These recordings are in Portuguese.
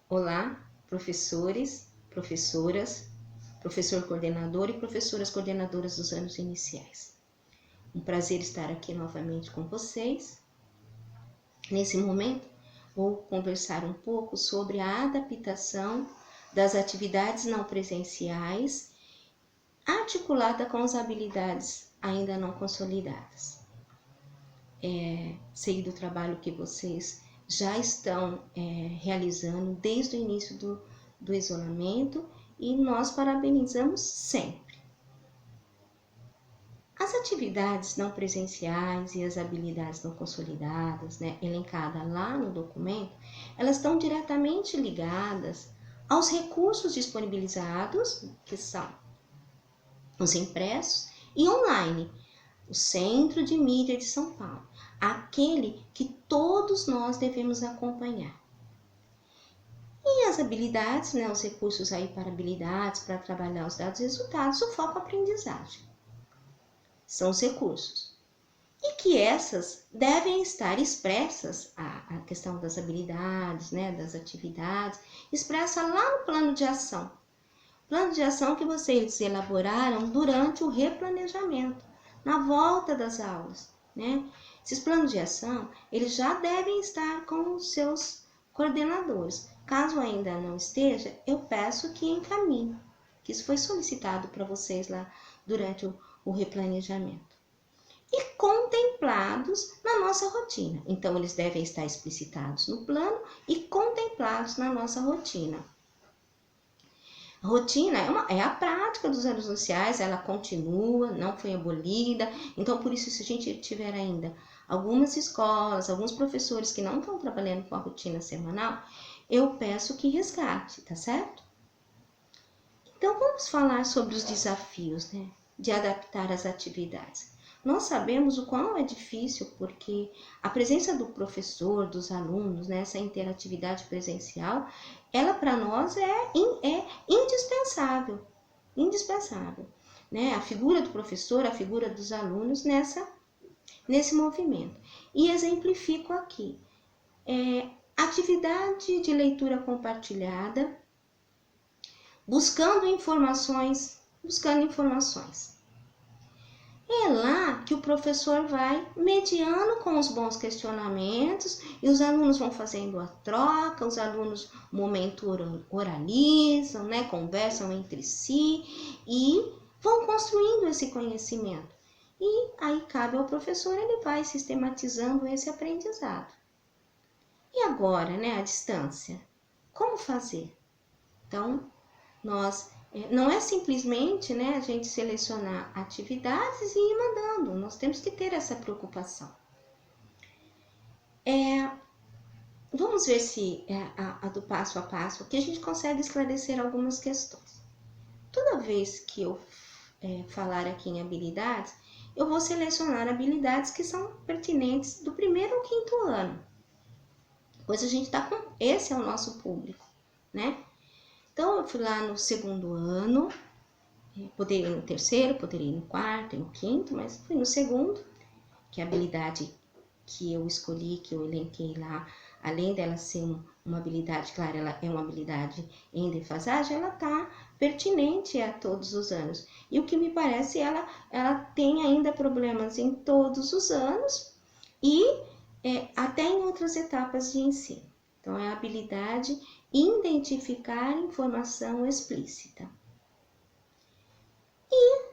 Olá, professores, professoras, professor coordenador e professoras coordenadoras dos anos iniciais. Um prazer estar aqui novamente com vocês. Nesse momento, vou conversar um pouco sobre a adaptação das atividades não presenciais articulada com as habilidades ainda não consolidadas. Sei do trabalho que vocês já estão realizando desde o início do isolamento e nós parabenizamos sempre. As atividades não presenciais e as habilidades não consolidadas, elencadas lá no documento, elas estão diretamente ligadas aos recursos disponibilizados, que são os impressos e online, o Centro de Mídia de São Paulo, aquele que todos nós devemos acompanhar. E as habilidades, os recursos aí para habilidades, para trabalhar os dados e resultados, o foco aprendizagem. São os recursos. E que essas devem estar expressas, a questão das habilidades, das atividades, expressa lá no plano de ação. Plano de ação que vocês elaboraram durante o replanejamento, na volta das aulas, Esses planos de ação, eles já devem estar com os seus coordenadores. Caso ainda não esteja, eu peço que encaminhe, que isso foi solicitado para vocês lá durante o replanejamento. E contemplados na nossa rotina. Então, eles devem estar explicitados no plano e contemplados na nossa rotina. A rotina é a prática dos anos iniciais, ela continua, não foi abolida. Então, por isso, se a gente tiver ainda algumas escolas, alguns professores que não estão trabalhando com a rotina semanal, eu peço que resgate, tá certo? Então, vamos falar sobre os desafios, de adaptar as atividades. Nós sabemos o quão é difícil, porque a presença do professor, dos alunos, essa interatividade presencial, ela para nós é indispensável, A figura do professor, a figura dos alunos nesse movimento. E exemplifico aqui, atividade de leitura compartilhada, buscando informações. É lá que o professor vai mediando com os bons questionamentos e os alunos vão fazendo a troca, os alunos momento oralizam, conversam entre si e vão construindo esse conhecimento. E aí cabe ao professor, ele vai sistematizando esse aprendizado. E agora, à distância, como fazer? Então, não é simplesmente a gente selecionar atividades e ir mandando, nós temos que ter essa preocupação. Vamos ver se a do passo a passo, aqui a gente consegue esclarecer algumas questões. Toda vez que eu falar aqui em habilidades, eu vou selecionar habilidades que são pertinentes do 1º ao 5º ano, pois a gente está com, esse é o nosso público, Então, eu fui lá no 2º ano, poderia ir no 3º, poderia ir no 4º, no 5º, mas fui no 2º, que é a habilidade que eu escolhi, que eu elenquei lá, além dela ser uma habilidade, claro, ela é uma habilidade em defasagem, ela está pertinente a todos os anos. E o que me parece, ela tem ainda problemas em todos os anos e até em outras etapas de ensino. Então, é a habilidade identificar informação explícita. E,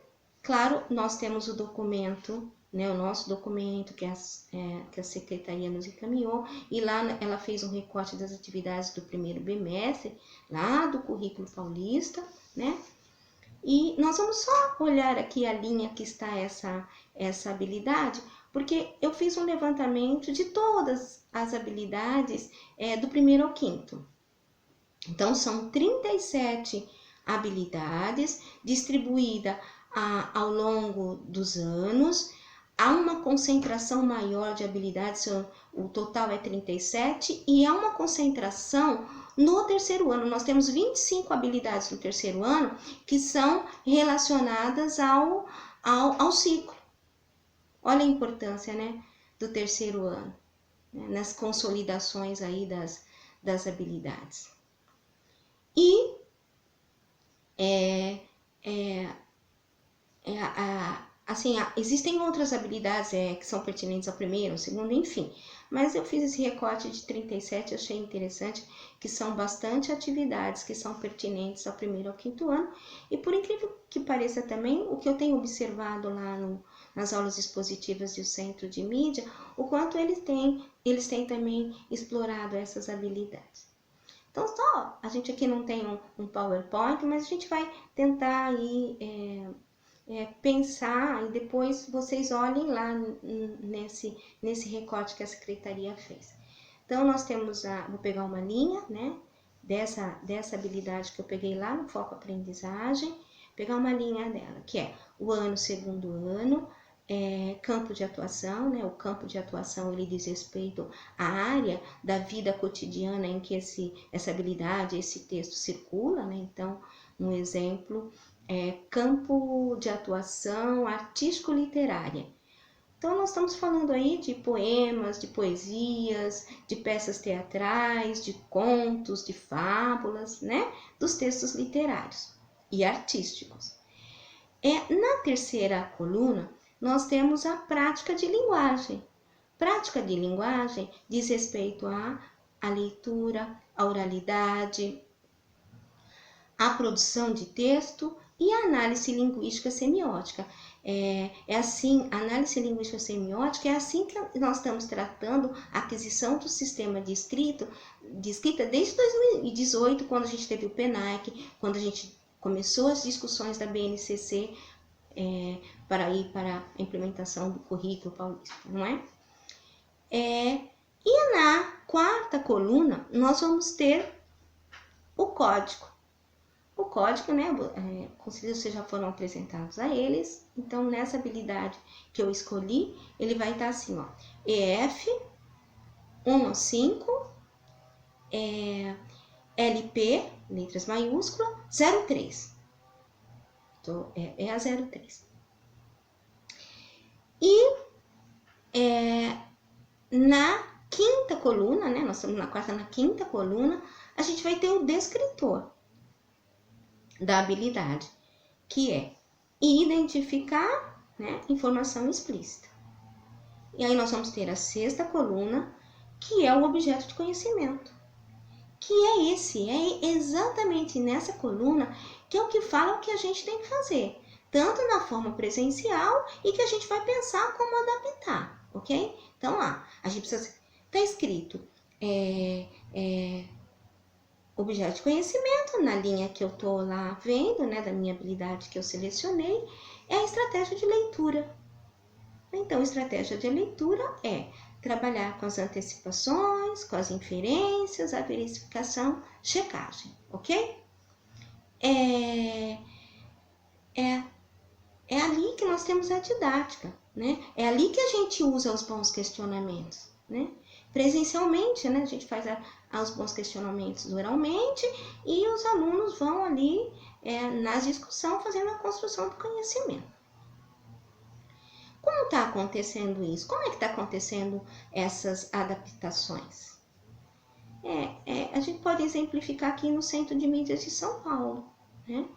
claro, nós temos o documento, o nosso documento que a Secretaria nos encaminhou, e lá ela fez um recorte das atividades do 1º bimestre, lá do currículo paulista, E nós vamos só olhar aqui a linha que está essa habilidade, porque eu fiz um levantamento de todas as habilidades do 1º ao 5º. Então, são 37 habilidades distribuídas ao longo dos anos. Há uma concentração maior de habilidades, o total é 37, e há uma concentração no 3º ano. Nós temos 25 habilidades no 3º ano que são relacionadas ao ciclo. Olha a importância, do 3º ano, nas consolidações aí das habilidades. É, é, assim, existem outras habilidades que são pertinentes ao primeiro, ao segundo, enfim. Mas eu fiz esse recorte de 37, achei interessante, que são bastante atividades que são pertinentes ao primeiro e ao quinto ano. E por incrível que pareça também, o que eu tenho observado lá nas aulas expositivas do Centro de Mídia, o quanto eles têm também explorado essas habilidades. Então, só, a gente aqui não tem um PowerPoint, mas a gente vai tentar aí pensar e depois vocês olhem lá nesse recorte que a secretaria fez. Então, nós temos vou pegar uma linha, né, dessa habilidade que eu peguei lá no foco aprendizagem, pegar uma linha dela, que é o ano, segundo ano, campo de atuação, né? O campo de atuação ele diz respeito à área da vida cotidiana em que essa habilidade, esse texto circula, né? Então, um exemplo campo de atuação artístico-literária. Então, nós estamos falando aí de poemas, de poesias, de peças teatrais, de contos, de fábulas, né? Dos textos literários e artísticos. Na terceira coluna, nós temos a prática de linguagem. Prática de linguagem diz respeito à leitura, à oralidade, à produção de texto e à análise linguística semiótica. Assim, a análise linguística semiótica é assim que nós estamos tratando a aquisição do sistema de escrita desde 2018, quando a gente teve o PENAC, quando a gente começou as discussões da BNCC para ir para a implementação do currículo paulista, não é? E na quarta coluna, nós vamos ter o código. O código, né, conselhos já foram apresentados a eles, então nessa habilidade que eu escolhi, ele vai estar assim, ó, EF 1 a 5, LP, letras maiúsculas, 03. Então, é a 03. E na quinta coluna, né, nós estamos na quarta, na quinta coluna, a gente vai ter o descritor da habilidade, que é identificar, né, informação explícita. E aí nós vamos ter a sexta coluna, que é o objeto de conhecimento. Que é exatamente nessa coluna que é o que fala o que a gente tem que fazer, tanto na forma presencial e que a gente vai pensar como adaptar, ok? Então lá, a gente precisa, tá escrito objeto de conhecimento, na linha que eu tô lá vendo, né, da minha habilidade que eu selecionei, é a estratégia de leitura. Então, estratégia de leitura é trabalhar com as antecipações, com as inferências, a verificação, checagem, ok? É ali que nós temos a didática, né? É ali que a gente usa os bons questionamentos, né? Presencialmente, né? A gente faz os bons questionamentos oralmente e os alunos vão ali na discussão fazendo a construção do conhecimento. Como está acontecendo isso? Como é que está acontecendo essas adaptações? A gente pode exemplificar aqui no Centro de Mídias de São Paulo, né?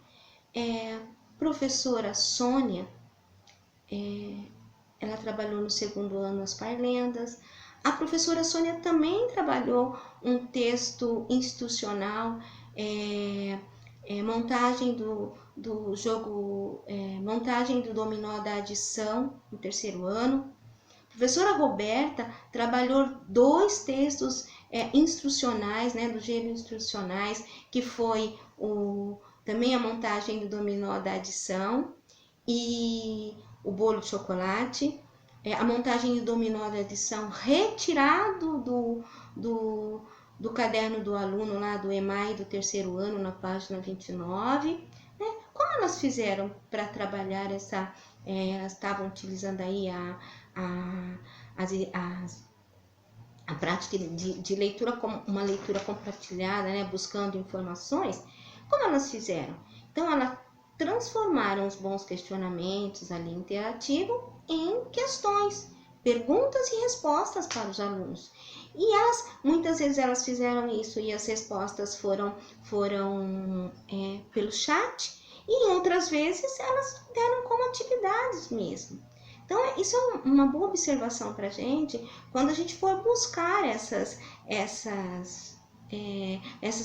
Professora Sônia, ela trabalhou no segundo ano as Parlendas. A professora Sônia também trabalhou um texto institucional, montagem do jogo, montagem do dominó da adição no terceiro ano. A professora Roberta trabalhou 2 textos instrucionais, né, do gênero instrucionais, que foi também a montagem do dominó da adição e o bolo de chocolate, a montagem do dominó da adição retirado do caderno do aluno lá do EMAI do terceiro ano, na página 29. Né? Como elas fizeram para trabalhar essa... elas estavam utilizando aí a prática de leitura como uma leitura compartilhada, né? Buscando informações. Como elas fizeram? Então, elas transformaram os bons questionamentos ali interativo em questões, perguntas e respostas para os alunos. E elas, muitas vezes elas fizeram isso e as respostas foram pelo chat, e outras vezes elas deram como atividades mesmo. Então, isso é uma boa observação para a gente quando a gente for buscar essas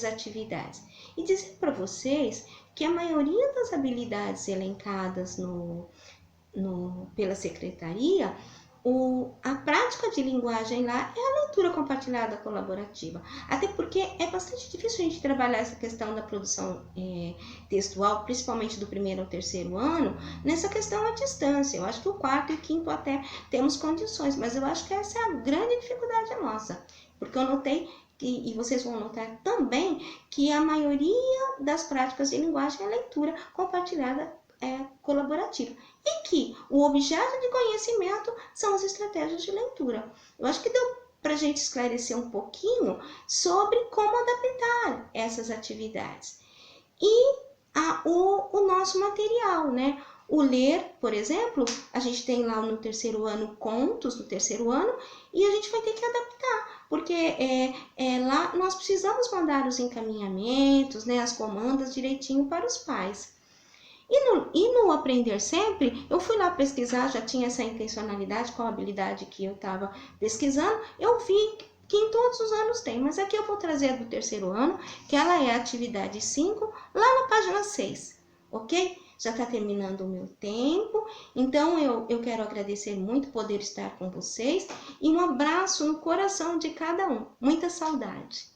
atividades. E dizer para vocês que a maioria das habilidades elencadas pela secretaria, a prática de linguagem lá é a leitura compartilhada colaborativa. Até porque é bastante difícil a gente trabalhar essa questão da produção textual, principalmente do primeiro ao terceiro ano, nessa questão à distância. Eu acho que o quarto e o quinto até temos condições, mas eu acho que essa é a grande dificuldade nossa. Porque eu notei, e vocês vão notar também, que a maioria das práticas de linguagem é leitura compartilhada colaborativa. E que o objeto de conhecimento são as estratégias de leitura. Eu acho que deu para a gente esclarecer um pouquinho sobre como adaptar essas atividades. E o nosso material, né? O ler, por exemplo, a gente tem lá no terceiro ano contos no terceiro ano, e a gente vai ter que adaptar, porque lá nós precisamos mandar os encaminhamentos, né, as comandas direitinho para os pais. E no Aprender Sempre, eu fui lá pesquisar, já tinha essa intencionalidade, qual habilidade que eu estava pesquisando, eu vi que em todos os anos tem, mas aqui eu vou trazer a do terceiro ano, que ela é a atividade 5, lá na página 6, ok? Já está terminando o meu tempo, então eu quero agradecer muito poder estar com vocês, e um abraço no coração de cada um, muita saudade.